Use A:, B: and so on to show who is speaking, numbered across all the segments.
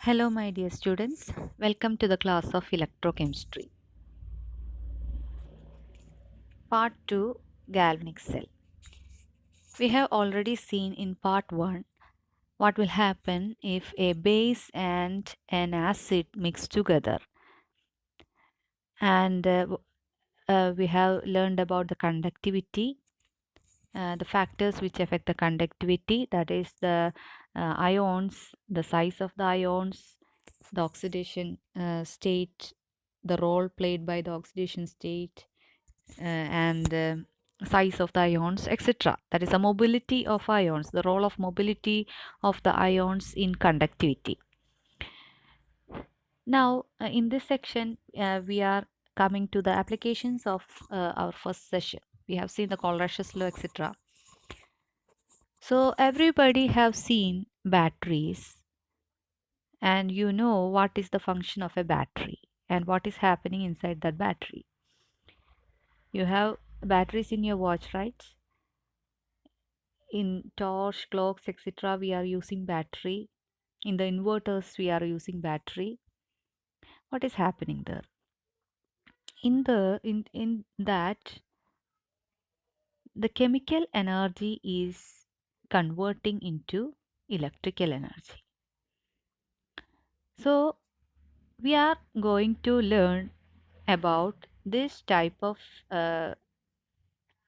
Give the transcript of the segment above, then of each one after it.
A: Hello, my dear students. Welcome to the class of electrochemistry. Part 2, galvanic cell. We have already seen in part 1 what will happen if a base and an acid mix together. And we have learned about the conductivity, the factors which affect the conductivity, that is the ions, the size of the ions, the oxidation state, the role played by the oxidation state, and size of the ions, etc. That is the mobility of ions, the role of mobility of the ions in conductivity. Now, in this section, we are coming to the applications of our first session. We have seen the Colrash's law, etc. So everybody have seen batteries, and you know what is the function of a battery and what is happening inside that battery. You have batteries in your watch, right? In torch, clocks, etc. we are using battery. In the inverters we are using battery. What is happening there? In that, the chemical energy is converting into electrical energy. So we are going to learn about this type of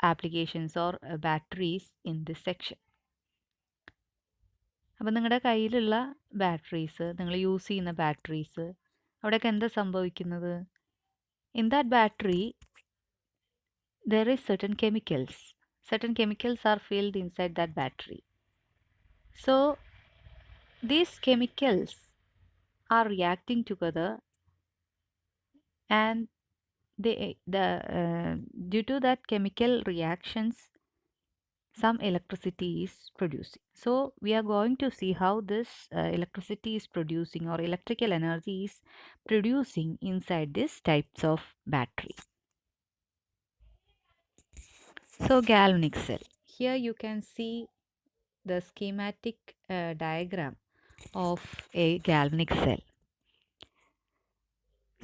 A: applications or batteries in this section. അപ്പോൾ നിങ്ങളുടെ കയ്യിലുള്ള batteries, നിങ്ങൾ use ചെയ്യുന്ന batteries, അവിടെയൊക്കെ എന്താ സംഭവിക്കുന്നത്? In that battery there is certain chemicals are filled inside that battery. So these chemicals are reacting together, and due to that chemical reactions some electricity is producing. So we are going to see how this electricity is producing, or electrical energy is producing inside these types of battery. So galvanic cell. Here you can see the schematic diagram of a galvanic cell.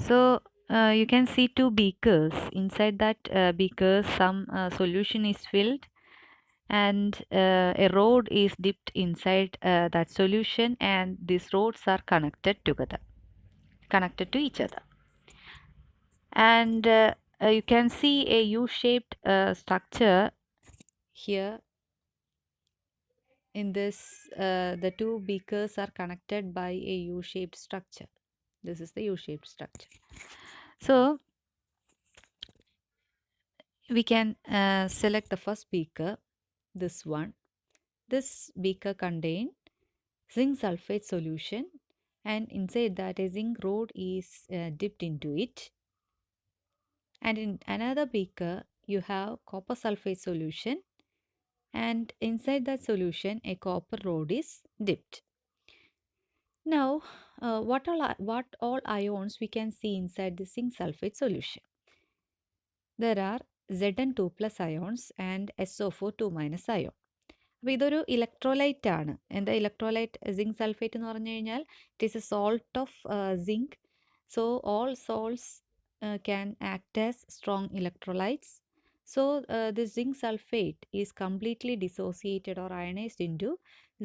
A: So you can see two beakers. Inside that beaker some solution is filled, and a rod is dipped inside that solution, and these rods are connected to each other. And you can see a U-shaped structure here. In this, the two beakers are connected by a U-shaped structure. This is the U-shaped structure. So we can select the first beaker, this one. This beaker contain zinc sulfate solution, and inside that a zinc rod is dipped into it. And in another beaker you have copper sulfate solution, and inside that solution a copper rod is dipped. Now what all ions we can see inside the zinc sulfate solution? There are Zn2 plus ions and SO4 2 minus ion. അപ്പോൾ ഇതൊരു electrolyte ആണ്. എന്താ electrolyte? Zinc sulphate എന്ന് പറഞ്ഞു കഴിഞ്ഞാൽ it is a salt of zinc. So all salts can act as strong electrolytes. So this zinc sulfate is completely dissociated or ionized into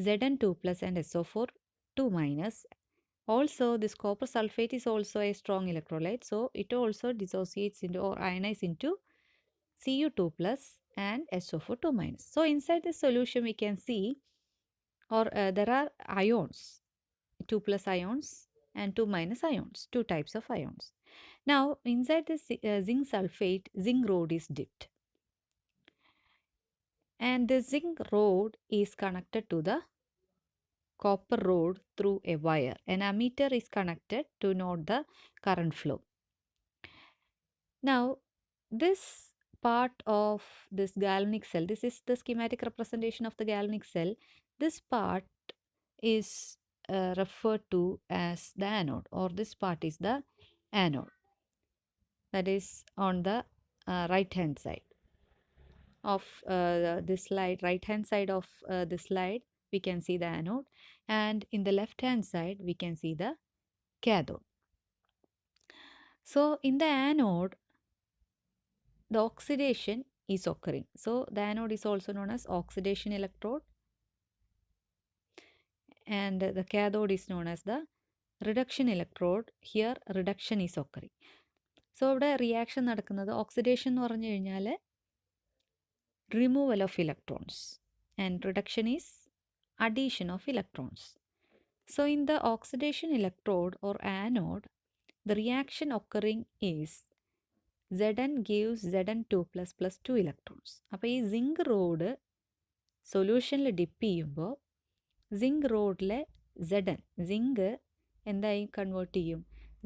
A: Zn2 plus and SO4 2 minus. Also this copper sulfate is also a strong electrolyte, so it also dissociates into or ionizes into Cu2 plus and SO4 2 minus. So inside this solution we can see, or there are ions, 2 plus ions and 2 minus ions, two types of ions. Now inside this zinc sulfate, zinc rod is dipped, and the zinc rod is connected to the copper rod through a wire. An ammeter is connected to note the current flow. Now this part of this galvanic cell, this is the schematic representation of the galvanic cell. This part is referred to as the anode, or this part is the anode, that is on the right hand side of this slide. Right hand side of this slide, we can see the anode, and in the left hand side we can see the cathode. So in the anode, the oxidation is occurring. So the anode is also known as oxidation electrode, and the cathode is known as the reduction electrode. Here reduction is occurring. So ഇവിടെ reaction നടക്കുന്നത് oxidation എന്ന് പറഞ്ഞു കഴിഞ്ഞാൽ removal of electrons, and reduction is addition of electrons. So in the oxidation electrode or anode, the reaction occurring is Zn gives Zn2 plus 2 electrons. അപ്പോൾ ഈ zinc road സൊല്യൂഷനിൽ dip ചെയ്യുമ്പോൾ zinc റോഡിലെ zinc എന്തായി convert ചെയ്യും?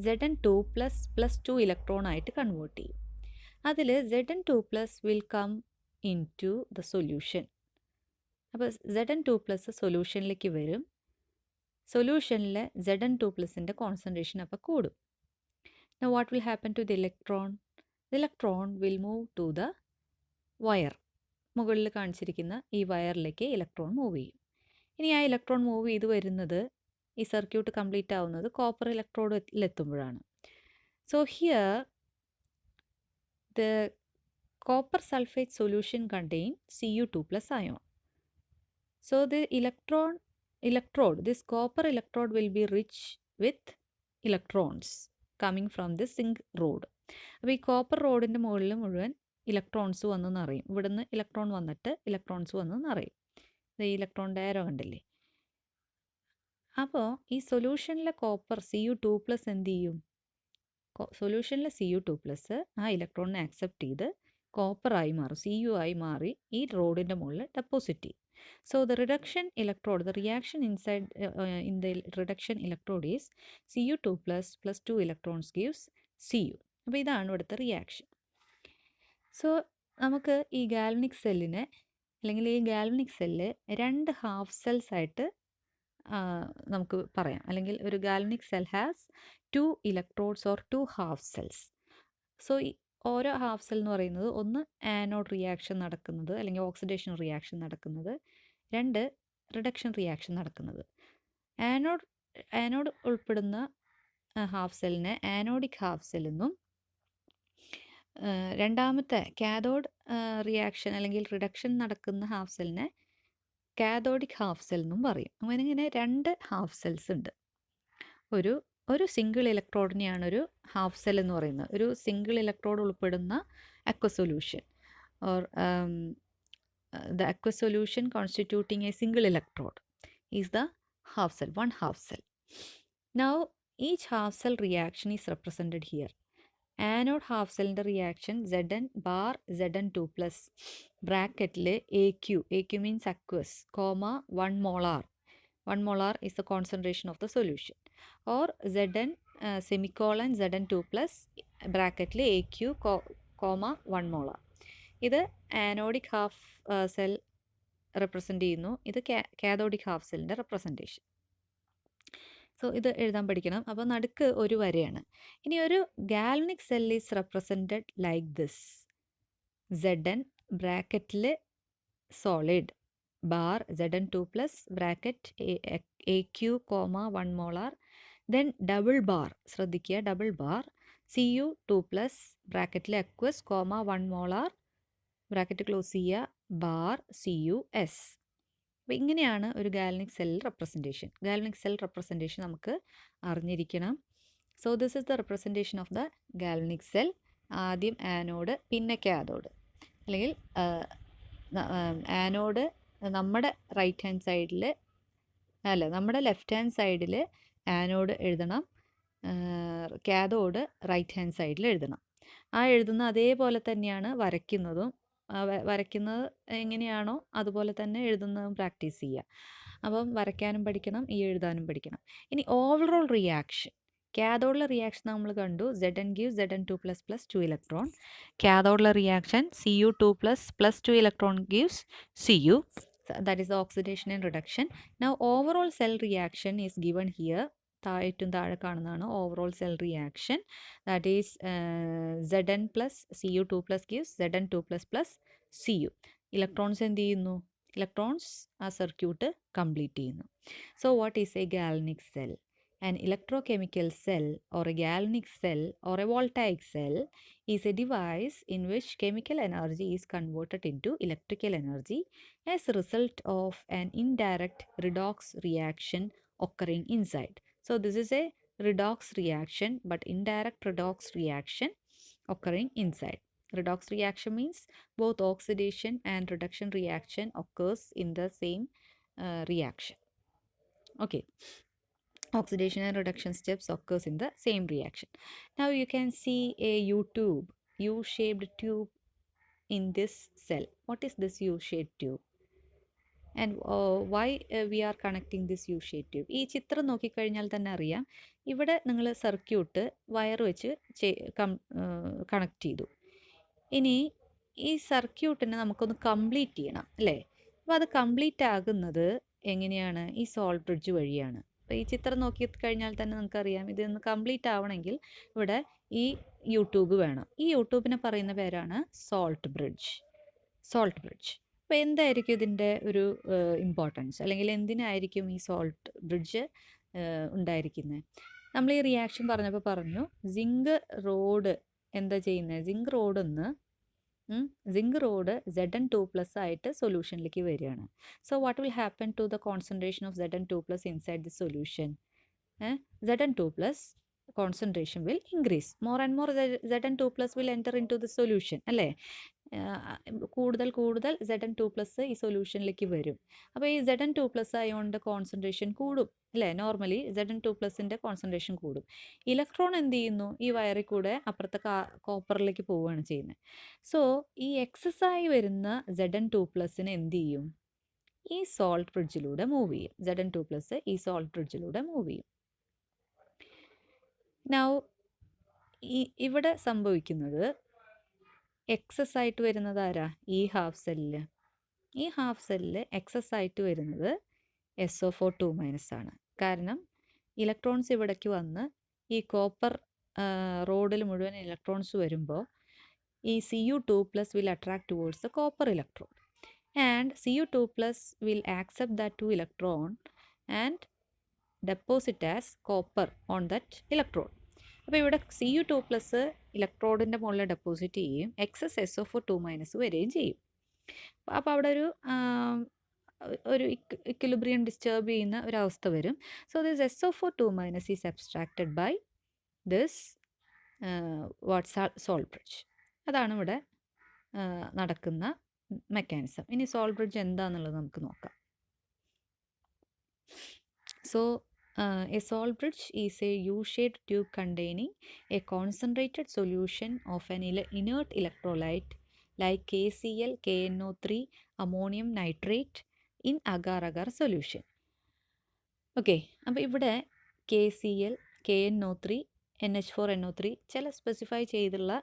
A: Zn2 plus 2 electron ആയിട്ട് convert ചെയ്യും. അതിൽ Zn2 will come into the solution. അപ്പോൾ Zn2 സൊല്യൂഷനിലേക്ക് വരും. സൊല്യൂഷനിൽ Zn2 കോൺസെൻട്രേഷൻ അപ്പോൾ കൂടും. Now what will happen to the electron? The electron will move to the wire. മുകളിൽ കാണിച്ചിരിക്കുന്ന ഈ വയറിലേക്ക് ഇലക്ട്രോൺ മൂവ് ചെയ്യും. ഇനി ആ ഇലക്ട്രോൺ മൂവ് ചെയ്ത് വരുന്നത്, ഈ സർക്യൂട്ട് കംപ്ലീറ്റ് ആവുന്നത് കോപ്പർ ഇലക്ട്രോഡിലെത്തുമ്പോഴാണ്. So here the copper sulphate solution contain Cu2+ ion. So the electrode, this copper electrode will be rich with electrons coming from the zinc rod. അപ്പോൾ ഈ കോപ്പർ റോഡിൻ്റെ മുകളിൽ മുഴുവൻ ഇലക്ട്രോൺസ് വന്ന് നിറയും. ഇവിടുന്ന് ഇലക്ട്രോൺ വന്നിട്ട് ഇലക്ട്രോൺസ് വന്ന് നിറയും. ഈ ഇലക്ട്രോൺ ഡയറോ കണ്ടില്ലേ? അപ്പോൾ ഈ സൊല്യൂഷനിലെ കോപ്പർ Cu2+ എന്ത് ചെയ്യും? സൊല്യൂഷനിലെ Cu2+ ആ ഇലക്ട്രോണിനെ ആക്സെപ്റ്റ് ചെയ്ത് കോപ്പറായി മാറും, Cu ആയി മാറി ഈ റോഡിൻ്റെ മുകളിൽ ഡെപ്പോസിറ്റ് ചെയ്യും. So the reduction electrode, the reaction inside in the reduction electrode is Cu2+ plus 2 electrons gives Cu. അപ്പോൾ ഇതാണ് ഇവിടുത്തെ റിയാക്ഷൻ. സോ നമുക്ക് ഈ ഗാൽവനിക് സെല്ലിനെ, അല്ലെങ്കിൽ ഈ ഗാൽവനിക് സെല്ല് 2 ഹാഫ് സെൽസ് ആയിട്ട് നമുക്ക് പറയാം. അല്ലെങ്കിൽ ഒരു galvanic cell has 2 electrodes or 2 half cells. So ഓരോ ഹാഫ് സെൽ എന്ന് പറയുന്നത്, ഒന്ന് ആനോഡ് റിയാക്ഷൻ നടക്കുന്നത് അല്ലെങ്കിൽ ഓക്സിഡേഷൻ റിയാക്ഷൻ നടക്കുന്നത്, 2 റിഡക്ഷൻ റിയാക്ഷൻ നടക്കുന്നത്. ആനോഡ് ഉൾപ്പെടുന്ന ഹാഫ് സെല്ലിനെ ആനോഡിക് ഹാഫ് സെൽ എന്നും, രണ്ടാമത്തെ കാഥോഡ് റിയാക്ഷൻ അല്ലെങ്കിൽ റിഡക്ഷൻ നടക്കുന്ന ഹാഫ് സെല്ലിനെ കാഥോഡിക് ഹാഫ് സെൽ എന്നും പറയും. അങ്ങനെ ഇങ്ങനെ 2 ഹാഫ് സെൽസ് ഉണ്ട്. ഒരു സിംഗിൾ ഇലക്ട്രോഡിനെയാണ് ഒരു ഹാഫ് സെൽ എന്ന് പറയുന്നത്. ഒരു സിംഗിൾ ഇലക്ട്രോഡ് ഉൾപ്പെടുന്ന aqua solution or the aqueous solution constituting a single electrode is the half cell, one half cell. Now each half cell reaction is represented here. Anode half cell reaction Zn bar Zn2 plus bracket AQ means aqueous, comma 1 molar. 1 molar is the concentration of the solution, or Zn semicolon Zn2 plus bracket AQ comma 1 molar. ഇത് anodic half cell represent ചെയ്യുന്നു. ഇത് cathodic half സെല്ലിൻ്റെ representation. So ഇത് എഴുതാൻ പഠിക്കണം. അപ്പോൾ നടുക്ക് ഒരു വരയാണ്. ഇനി ഒരു galvanic cell is represented like this. Zn ബ്രാക്കറ്റിൽ solid bar Zn2 plus bracket AQ comma 1 molar, then double bar, ശ്രദ്ധിക്കുക ഡബിൾ ബാർ Cu2 പ്ലസ് ബ്രാക്കറ്റിൽ aqueous comma 1 molar, bracket close ചെയ്യുക, ബാർ Cus. അപ്പോൾ ഇങ്ങനെയാണ് ഒരു galvanic cell representation. Galvanic cell representation നമുക്ക് അറിഞ്ഞിരിക്കണം. So this is the representation of the galvanic cell. ആദ്യം anode, പിന്നെ കാഥോഡ്. അല്ലെങ്കിൽ ആനോഡ് നമ്മുടെ റൈറ്റ് ഹാൻഡ് സൈഡിൽ, അല്ല നമ്മുടെ ലെഫ്റ്റ് ഹാൻഡ് സൈഡിൽ ആനോഡ് എഴുതണം, കാഥോഡ് റൈറ്റ് ഹാൻഡ് സൈഡിൽ എഴുതണം. ആ എഴുതുന്ന അതേപോലെ തന്നെയാണ് വരയ്ക്കുന്നതും. വരയ്ക്കുന്നത് എങ്ങനെയാണോ അതുപോലെ തന്നെ എഴുതുന്നതും പ്രാക്ടീസ് ചെയ്യുക. അപ്പം വരയ്ക്കാനും പഠിക്കണം, ഈ എഴുതാനും പഠിക്കണം. ഇനി ഓവറോൾ റിയാക്ഷൻ, കാഥോഡിലെ റിയാക്ഷൻ നമ്മൾ കണ്ടു. Zn gives Zn2 plus 2 electron. കാഥോഡിലെ reaction Cu2 plus 2 electron gives Cu. That is the oxidation and reduction. Now overall cell reaction is given here. ഏറ്റവും താഴെ കാണുന്നതാണ് overall cell reaction. That is Zn plus Cu2 plus gives Zn2 plus Cu. Electrons എന്ത് ചെയ്യുന്നു? Electrons ആ circuit complete ചെയ്യുന്നു. So what is A galvanic cell? An electrochemical cell or a galvanic cell or a voltaic cell is a device in which chemical energy is converted into electrical energy as a result of an indirect redox reaction occurring inside. So this is a redox reaction, but indirect redox reaction occurring inside. Redox reaction means both oxidation and reduction reaction occurs in the same reaction. Okay. Oxidation and reduction steps occurs in the same reaction. Now you can see a U-shaped tube in this cell. What is this U-shaped tube? And why we are connecting this U-shaped tube? ഈ ചിത്രം നോക്കിക്കഴിഞ്ഞാൽ തന്നെ അറിയാം, ഇവിടെ നിങ്ങൾ circuit wire വെച്ച് connect ചെയ്തു. ഇനി ഈ സർക്യൂട്ടിനെ നമുക്കൊന്ന് കംപ്ലീറ്റ് ചെയ്യണം അല്ലേ? അപ്പോൾ അത് കംപ്ലീറ്റ് ആകുന്നത് എങ്ങനെയാണ്? ഈ സോൾട്ട് ബ്രിഡ്ജ് വഴിയാണ്. അപ്പോൾ ഈ ചിത്രം നോക്കി കഴിഞ്ഞാൽ തന്നെ നമുക്കറിയാം, ഇതൊന്ന് കംപ്ലീറ്റ് ആവണമെങ്കിൽ ഇവിടെ ഈ യൂട്യൂബ് വേണം. ഈ യൂട്യൂബിനെ പറയുന്ന പേരാണ് സോൾട്ട് ബ്രിഡ്ജ്. അപ്പോൾ എന്തായിരിക്കും ഇതിൻ്റെ ഒരു ഇമ്പോർട്ടൻസ്, അല്ലെങ്കിൽ എന്തിനായിരിക്കും ഈ സോൾട്ട് ബ്രിഡ്ജ് ഉണ്ടായിരിക്കുന്നത്? നമ്മൾ ഈ റിയാക്ഷൻ പറഞ്ഞപ്പോൾ പറഞ്ഞു, സിങ്ക് റോഡ് എന്താ ചെയ്യുന്നത്? സിങ്ക് റോഡ് Zn2+ ആയിട്ട് സൊല്യൂഷനിലേക്ക് വരികയാണ്. So what will happen to the concentration of Zn2+ inside the solution? Zn2+ concentration will increase. More and more Zn2+ will enter into the solution അല്ലേ? കൂടുതൽ Zn2+ ഈ സൊല്യൂഷനിലേക്ക് വരും. അപ്പോൾ ഈ Zn2+ അയോണിൻ്റെ കോൺസെൻട്രേഷൻ കൂടും അല്ലേ? നോർമലി Zn2+ൻ്റെ കോൺസെൻട്രേഷൻ കൂടും. ഇലക്ട്രോൺ എന്ത് ചെയ്യുന്നു? ഈ വയറിൽ കൂടെ അപ്പുറത്തെ കോപ്പറിലേക്ക് പോവുകയാണ് ചെയ്യുന്നത്. സോ ഈ എക്സസ് ആയി വരുന്ന Zn2+നെ എന്ത് ചെയ്യും? ഈ സോൾട്ട് ബ്രിഡ്ജിലൂടെ മൂവ് ചെയ്യും. Zn2+ ഈ സോൾട്ട് ബ്രിഡ്ജിലൂടെ മൂവ് ചെയ്യും. നൗ ഇവിടെ സംഭവിക്കുന്നത്, എക്സസ് ആയിട്ട് വരുന്നത് ആരാ? ഈ ഹാഫ് സെല്ലിൽ എക്സസ് ആയിട്ട് വരുന്നത് SO4 2- ആണ്. കാരണം ഇലക്ട്രോൺസ് ഇവിടേക്ക് വന്ന് ഈ കോപ്പർ റോഡിൽ മുഴുവൻ ഇലക്ട്രോൺസ് വരുമ്പോൾ ഈ Cu2+ will attract towards the copper electrode, and Cu2+ will accept that 2 electron and deposit as copper on that electrode. അപ്പോൾ ഇവിടെ Cu2+ ഇലക്ട്രോഡിൻ്റെ മുകളിൽ ഡെപ്പോസിറ്റ് ചെയ്യും, എക്സസ് SO4 2- വരികയും ചെയ്യും. അപ്പോൾ അവിടെ ഒരു ഇക്വിലിബ്രിയം ഡിസ്റ്റർബ് ചെയ്യുന്ന ഒരവസ്ഥ വരും. So this SO4 2- is abstracted by this salt bridge. അതാണ് ഇവിടെ നടക്കുന്ന മെക്കാനിസം. ഇനി സോൾട്ട് ബ്രിഡ്ജ് എന്താണെന്നുള്ളത് നമുക്ക് നോക്കാം. So a salt bridge is a U-shaped tube containing a concentrated solution of an inert electrolyte like KCl, KNO3, ammonium nitrate in agar-agar solution. Okay, അപ്പോൾ ഇവിടെ KCl, KNO3, NH4NO3 ചില specify ചെയ്തുള്ള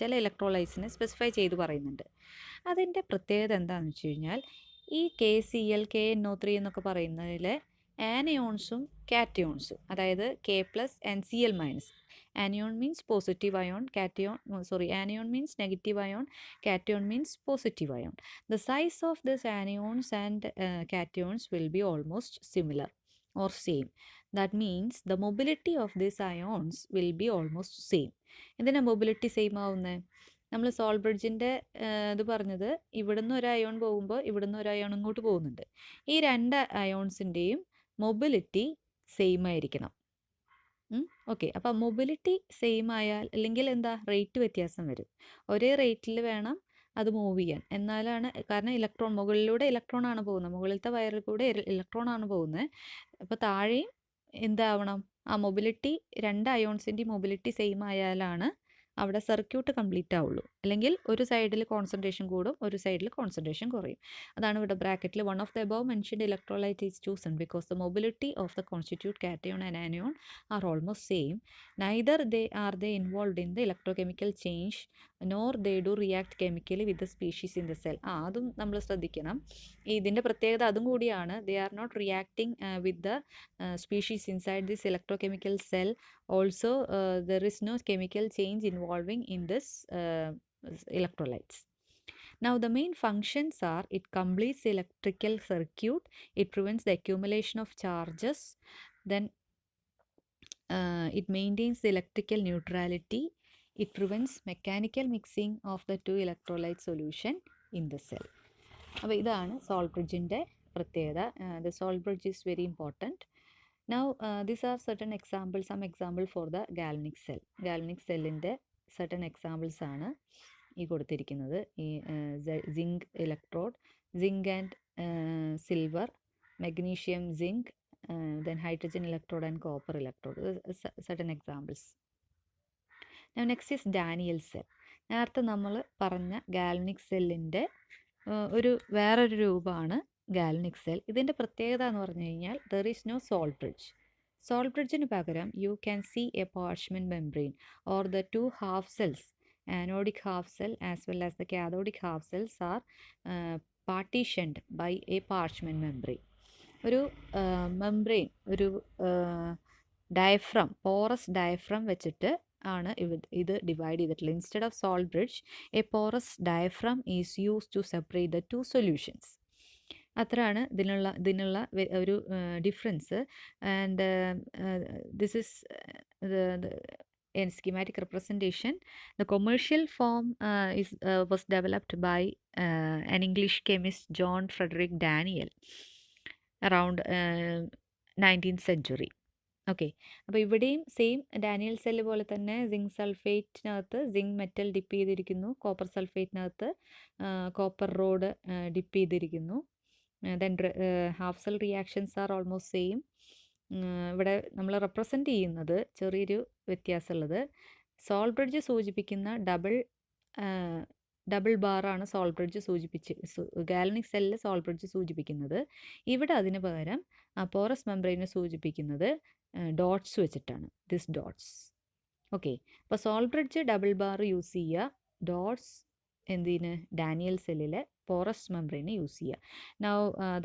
A: ചില ഇലക്ട്രോലൈറ്റ്സിനെ specify ചെയ്ത് പറയുന്നുണ്ട്. അതിൻ്റെ പ്രത്യേകത എന്താണെന്ന് വെച്ച് കഴിഞ്ഞാൽ, ഈ KCl, KNO3 എന്നൊക്കെ പറയുന്നതിലെ ആനയോൺസും കാറ്റയോൺസും, അതായത് K+ and Cl-. Anion means positive ion, anion means negative ion, cation means positive ion. The size of these anions and cations will be almost similar or same. That means the mobility of these ions will be almost same. എന്തിനാ mobility same ആവുന്നത്? നമ്മൾ salt ബ്രിഡ്ജിൻ്റെ ഇത് പറഞ്ഞത്, ഇവിടുന്ന് ഒരു ion പോകുമ്പോൾ ഇവിടുന്ന് ഒരു അയോൺ ഇങ്ങോട്ട് പോകുന്നുണ്ട്. ഈ രണ്ട് അയോൺസിൻ്റെയും മൊബിലിറ്റി സെയിം ആയിരിക്കണം. ഓക്കെ, അപ്പോൾ മൊബിലിറ്റി സെയിം ആയാൽ, അല്ലെങ്കിൽ എന്താ, റേറ്റ് വ്യത്യാസം വരും. ഒരേ റേറ്റിൽ വേണം അത് മൂവ് ചെയ്യാൻ, എന്നാലാണ്. കാരണം ഇലക്ട്രോൺ മുകളിലൂടെ ഇലക്ട്രോൺ ആണ് പോകുന്നത്, മുകളിലത്തെ വയറിൽ കൂടെ ഇലക്ട്രോൺ ആണ് പോകുന്നത്. അപ്പോൾ താഴെയും എന്താവണം? ആ മൊബിലിറ്റി, രണ്ട് അയോൺസിൻ്റെ മൊബിലിറ്റി സെയിം ആയാലാണ് അവിടെ സർക്യൂട്ട് കംപ്ലീറ്റ് ആവുള്ളൂ. അല്ലെങ്കിൽ ഒരു സൈഡിൽ കോൺസെൻട്രേഷൻ കൂടും, ഒരു സൈഡിൽ കോൺസെൻട്രേഷൻ കുറയും. അതാണ് ഇവിടെ ബ്രാക്കറ്റിൽ one of the above mentioned electrolyte is chosen because the mobility of the constitute cation and anion are almost same. Neither are they involved in the electrochemical change nor they do react chemically with the species in the cell. അതും നമ്മൾ ശ്രദ്ധിക്കണം. ഇതിൻ്റെ പ്രത്യേകത അതും കൂടിയാണ്. They are not reacting with the species inside this electrochemical cell. Also there is no chemical change involving in this electrolytes. Now the main functions are it completes the electrical circuit, it prevents the accumulation of charges, then it maintains the electrical neutrality, it prevents mechanical mixing of the two electrolyte solution in the cell. അപ്പോൾ ഇതാണ് salt ബ്രിഡ്ജിൻ്റെ പ്രത്യേകത. The salt bridge is very important. Now these are certain examples, some example for the galvanic cell. Galvanic cellൻ്റെ certain examples ആണ് ഈ കൊടുത്തിരിക്കുന്നത്. ഈ zinc electrode, zinc and silver, magnesium zinc, then hydrogen electrode and copper electrode, certain examples. Now next is Daniell cell. നേരത്തെ നമ്മൾ പറഞ്ഞ galvanic സെല്ലിൻ്റെ വേറൊരു രൂപമാണ് ഗാൽവനിക് സെൽ. ഇതിൻ്റെ പ്രത്യേകത എന്ന് പറഞ്ഞു കഴിഞ്ഞാൽ there is no salt bridge. Salt ബ്രിഡ്ജിന് പകരം you can see a parchment membrane or the two half cells, anodic half cell as well as the cathodic half cells are partitioned by a parchment membrane. ഒരു membrane, ഒരു diaphragm, porous diaphragm വെച്ചിട്ട് ആണ് ഇത് divide ചെയ്തിട്ടുള്ളത്. Instead of salt bridge a porous diaphragm is use to separate the two solutions. അത്രയാണ് ഇതിനുള്ള ഒരു difference. And this is in schematic representation. The commercial form was developed by an English chemist John Frederick Daniell around 19th century. Okay, അപ്പോൾ ഇവിടെയും same Daniel cell പോലെ തന്നെ zinc സൾഫേറ്റിനകത്ത് zinc metal dip ചെയ്തിരിക്കുന്നു, copper സൾഫേറ്റിനകത്ത് copper road dip ചെയ്തിരിക്കുന്നു. Then half cell reactions are almost same. ഇവിടെ നമ്മൾ represent ചെയ്യുന്നത് ചെറിയൊരു വ്യത്യാസമുള്ളത്, സോൾട്ട് ബ്രിഡ്ജ് സൂചിപ്പിക്കുന്ന ഡബിൾ ബാറാണ് സോൾട്ട് ബ്രിഡ്ജ് ഗാൽവനിക് സെല്ലിൽ സോൾട്ട് ബ്രിഡ്ജ് സൂചിപ്പിക്കുന്നത്. ഇവിടെ അതിന് പകരം പോറസ് മെംബ്രെയിനെ സൂചിപ്പിക്കുന്നത് ഡോട്ട്സ് വെച്ചിട്ടാണ്, ദിസ് ഡോട്ട്സ്. ഓക്കെ, അപ്പോൾ salt bridge double bar use ചെയ്യുക, ഡോട്ട്സ് എന്തിന് ഡാനിയൽ സെല്ലിലെ പോറസ് മെംബ്രെയിനെ യൂസ് ചെയ്യുക. Now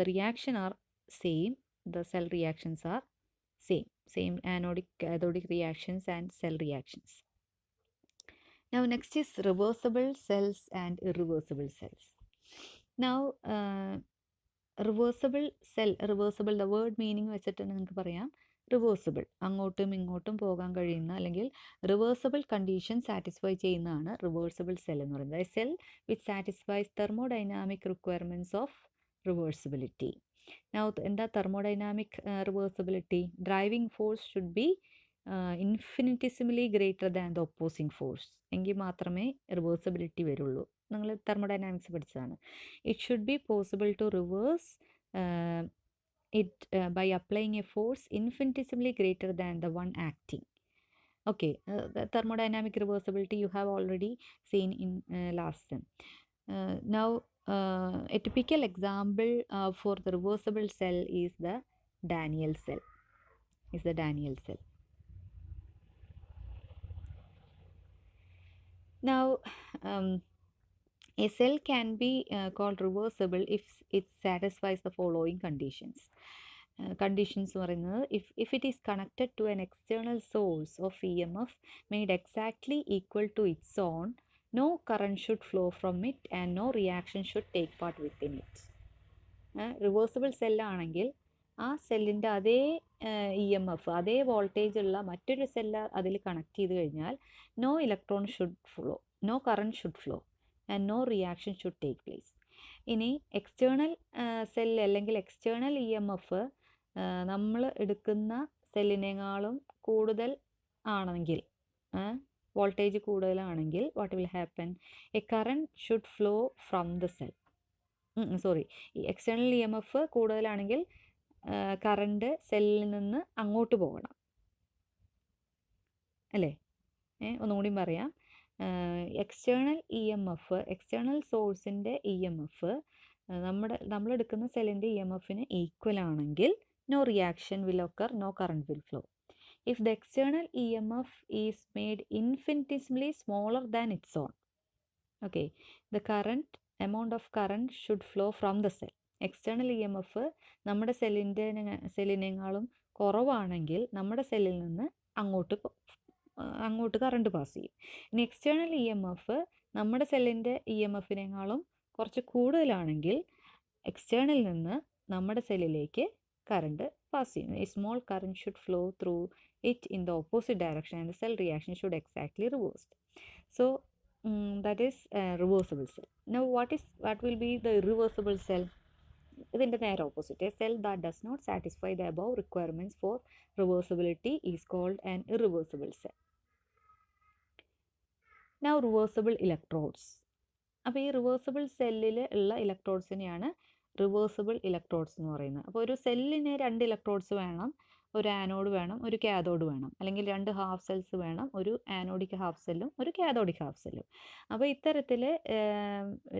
A: the reaction are same, the cell reactions are same anodic cathodic reactions and cell reactions. Now next is reversible cells and irreversible cells. Now reversible cell, reversible, the word meaning വെച്ചിട്ട് നിങ്ങൾക്ക് പറയാം reversible, അങ്ങോട്ടും ഇങ്ങോട്ടും പോകാൻ കഴിയുന്ന അല്ലെങ്കിൽ reversible condition satisfy ചെയ്യുന്നതാണ് reversible cell എന്ന് പറയുന്നത്. A cell which satisfies thermodynamic requirements of reversibility. Now എന്താ thermodynamic reversibility? Driving force should be infinitesimally greater than the opposing force, എങ്കിൽ മാത്രമേ റിവേഴ്സിബിലിറ്റി വരുള്ളൂ. നിങ്ങൾ തെർമോഡൈനാമിക്സ് പഠിച്ചതാണ്. It should be possible to reverse it by applying a force infinitesimally greater than the one acting. Okay, the thermodynamic reversibility you have already seen in last sem. Now a typical example for the reversible cell is the Daniell cell. Now a cell can be called reversible if it satisfies the following conditions. Conditions പറയുന്നത്, if it is connected to an external source of EMF made exactly equal to its own, no current should flow from it and no reaction should take part within it. റിവേഴ്സിബിൾ സെല്ലാണെങ്കിൽ ആ സെല്ലിൻ്റെ അതേ EMF, അതേ voltage ഉള്ള മറ്റൊരു cell അതിൽ connect ചെയ്ത് കഴിഞ്ഞാൽ no electron should flow, no current should flow and no reaction should take place. ഇനി എക്സ്റ്റേണൽ സെല്ല് അല്ലെങ്കിൽ എക്സ്റ്റേണൽ EMF നമ്മൾ എടുക്കുന്ന സെല്ലിനേക്കാളും കൂടുതൽ ആണെങ്കിൽ, വോൾട്ടേജ് കൂടുതലാണെങ്കിൽ what will happen? A current should flow from the cell. External EMF കൂടുതലാണെങ്കിൽ current സെല്ലിൽ നിന്ന് അങ്ങോട്ട് പോകണം, അല്ലേ? ഒന്നുകൂടി പറയാം, എക്സ്റ്റേണൽ EMF, എക്സ്റ്റേണൽ സോഴ്സിൻ്റെ EMF നമ്മളെടുക്കുന്ന സെല്ലിൻ്റെ EMFന് ഈക്വൽ ആണെങ്കിൽ no reaction will occur, no current will flow. If the external EMF is made infinitesimally smaller than its own, okay, the amount of current should flow from the cell. External EMF നമ്മുടെ സെല്ലിനേക്കാളും കുറവാണെങ്കിൽ നമ്മുടെ സെല്ലിൽ നിന്ന് അങ്ങോട്ട് current pass ചെയ്യും. ഇനി external EMF നമ്മുടെ സെല്ലിൻ്റെ EMFനേക്കാളും കുറച്ച് കൂടുതലാണെങ്കിൽ എക്സ്റ്റേണൽ നിന്ന് നമ്മുടെ സെല്ലിലേക്ക് കറണ്ട് പാസ് ചെയ്യും. A small current should flow through it in the opposite direction and the cell reaction should exactly reversed. So that is reversible cell. Now what will be the irreversible cell? ഇതിൻ്റെ നേരെ opposite, a cell that does not satisfy the above requirements for reversibility is called an irreversible cell. Now reversible electrodes. അപ്പോൾ ഈ reversible സെല്ലിൽ ഉള്ള ഇലക്ട്രോഡ്സിനെയാണ് reversible electrodes എന്ന് പറയുന്നത്. അപ്പോൾ ഒരു സെല്ലിന് 2 ഇലക്ട്രോഡ്സ് വേണം, ഒരു ആനോഡ് വേണം, ഒരു കാഥോഡ് വേണം, അല്ലെങ്കിൽ 2 ഹാഫ് സെൽസ് വേണം, ഒരു ആനോഡിക് ഹാഫ് സെല്ലും ഒരു കാഥോഡിക് ഹാഫ് സെല്ലും. അപ്പോൾ ഇത്തരത്തിൽ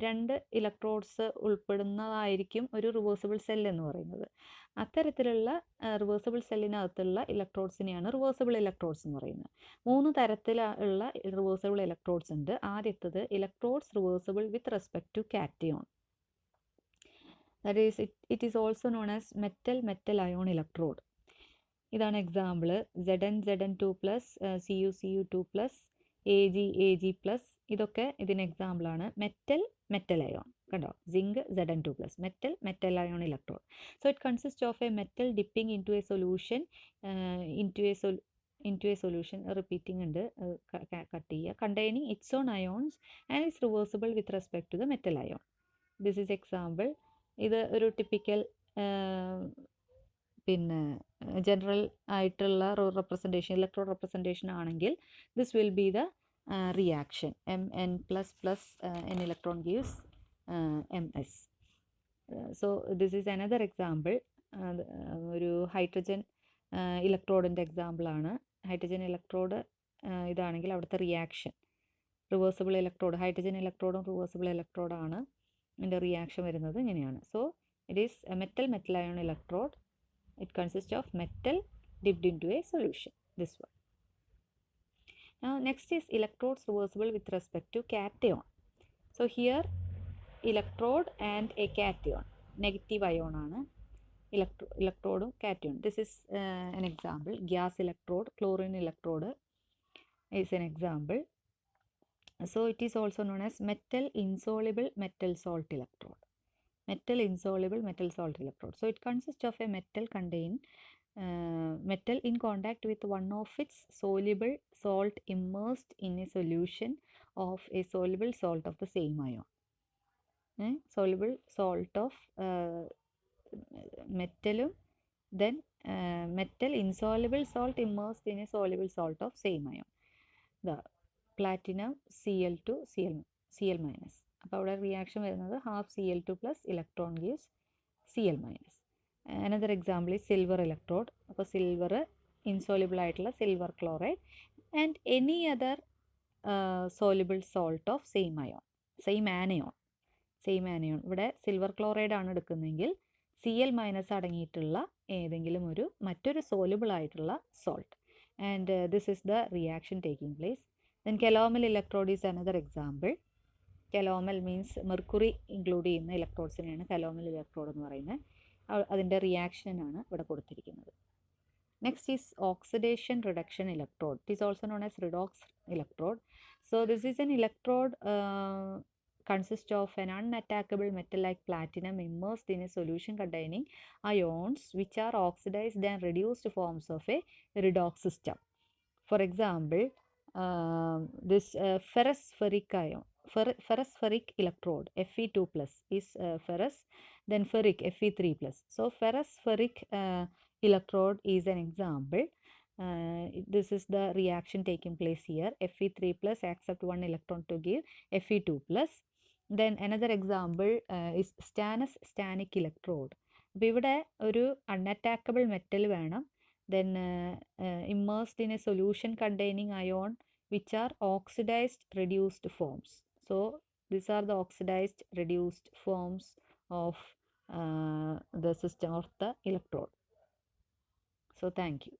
A: 2 ഇലക്ട്രോഡ്സ് ഉൾപ്പെടുന്നതായിരിക്കും ഒരു റിവേഴ്സിബിൾ സെൽ എന്ന് പറയുന്നത്. അത്തരത്തിലുള്ള റിവേഴ്സിബിൾ സെല്ലിനകത്തുള്ള ഇലക്ട്രോഡ്സിനെയാണ് റിവേഴ്സിബിൾ ഇലക്ട്രോഡ്സ് എന്ന് പറയുന്നത്. 3 തരത്തിലുള്ള റിവേഴ്സിബിൾ ഇലക്ട്രോഡ്സ് ഉണ്ട്. ആദ്യത്തത് electrodes reversible with respect to cation. That is, it is also known as metal ion electrode. ഇതാണ് example. Zn2 plus Cu2 plus Ag plus, ഇതൊക്കെ ഇതിന് എക്സാമ്പിളാണ്. മെറ്റൽ അയോൺ കണ്ടോ, zinc Zn2 plus metal ion electrode. So it consist of a metal dipping in to a solution repeating ഉണ്ട്, cut ചെയ്യുക, containing its own ions and it's reversible with respect to the metal ion. This is example. ഇത് ഒരു typical പിന്നെ general ആയിട്ടുള്ള representation, electrode representation ആണെങ്കിൽ this will be the reaction. Mn plus plus n electron gives Ms. So this is another example. ഒരു hydrogen ഇലക്ട്രോഡിൻ്റെ എക്സാമ്പിളാണ്. Hydrogen electrode ഇതാണെങ്കിൽ അവിടുത്തെ റിയാക്ഷൻ റിവേഴ്സിബിൾ ഇലക്ട്രോഡ്, ഹൈഡ്രജൻ ഇലക്ട്രോഡും റിവേഴ്സിബിൾ ഇലക്ട്രോഡാണ്. ഇതിൻ്റെ റിയാക്ഷൻ വരുന്നത് ഇങ്ങനെയാണ്. So it is a metal ion electrode. It consists of metal dipped into a solution, this one. Now next is electrodes reversible with respect to cation. So here electrode and a cation, negative ion ആണ് ഇലക്ട്രോഡും cation. This is an example. Gas electrode, chlorine electrode is an example. So it is also known as metal insoluble metal salt electrode. Metal insoluble metal salt electrode. So it consists of a metal in contact with one of its soluble salt immersed in a solution of a soluble salt of the same ion. Soluble salt of metal, then metal insoluble salt immersed in a soluble salt of same ion. The platinum Cl2 Cl minus. അപ്പോൾ അവിടെ reaction വരുന്നത് half Cl2 plus electron gives Cl minus. Another example is silver electrode. അപ്പോൾ silver insoluble ആയിട്ടുള്ള silver chloride and any other soluble salt of same anion. ഇവിടെ silver chloride ആണ് എടുക്കുന്നതെങ്കിൽ Cl minus അടങ്ങിയിട്ടുള്ള ഏതെങ്കിലും മറ്റൊരു സോലിബിൾ ആയിട്ടുള്ള salt. And this is the reaction taking place. Then calomel electrode is another example. Calomel means mercury include ചെയ്യുന്ന ഇലക്ട്രോഡ്സിനെയാണ് കെലോമൽ electrode എന്ന് പറയുന്നത്. അതിൻ്റെ റിയാക്ഷനാണ് ഇവിടെ കൊടുത്തിരിക്കുന്നത്. Next is oxidation reduction electrode. It is also known as redox electrode. So this is N electrode consist of an unattackable metal like platinum immersed in a solution containing ions which are oxidized and reduced forms of a redox system. For example, this ferrous-ferric electrode Fe2 plus is ferrous, then ferric Fe3 plus. So ferrous-ferric electrode is an example. This is the reaction taking place here. Fe3 plus accept one electron to give Fe2 plus. Then another example is stannous-stannic electrode. അപ്പോൾ ഇവിടെ ഒരു അൺഅറ്റാക്കബിൾ metal വേണം, then immersed in a solution containing ion which are oxidized reduced forms. So these are the oxidized reduced forms of the system of the electrode. So thank you.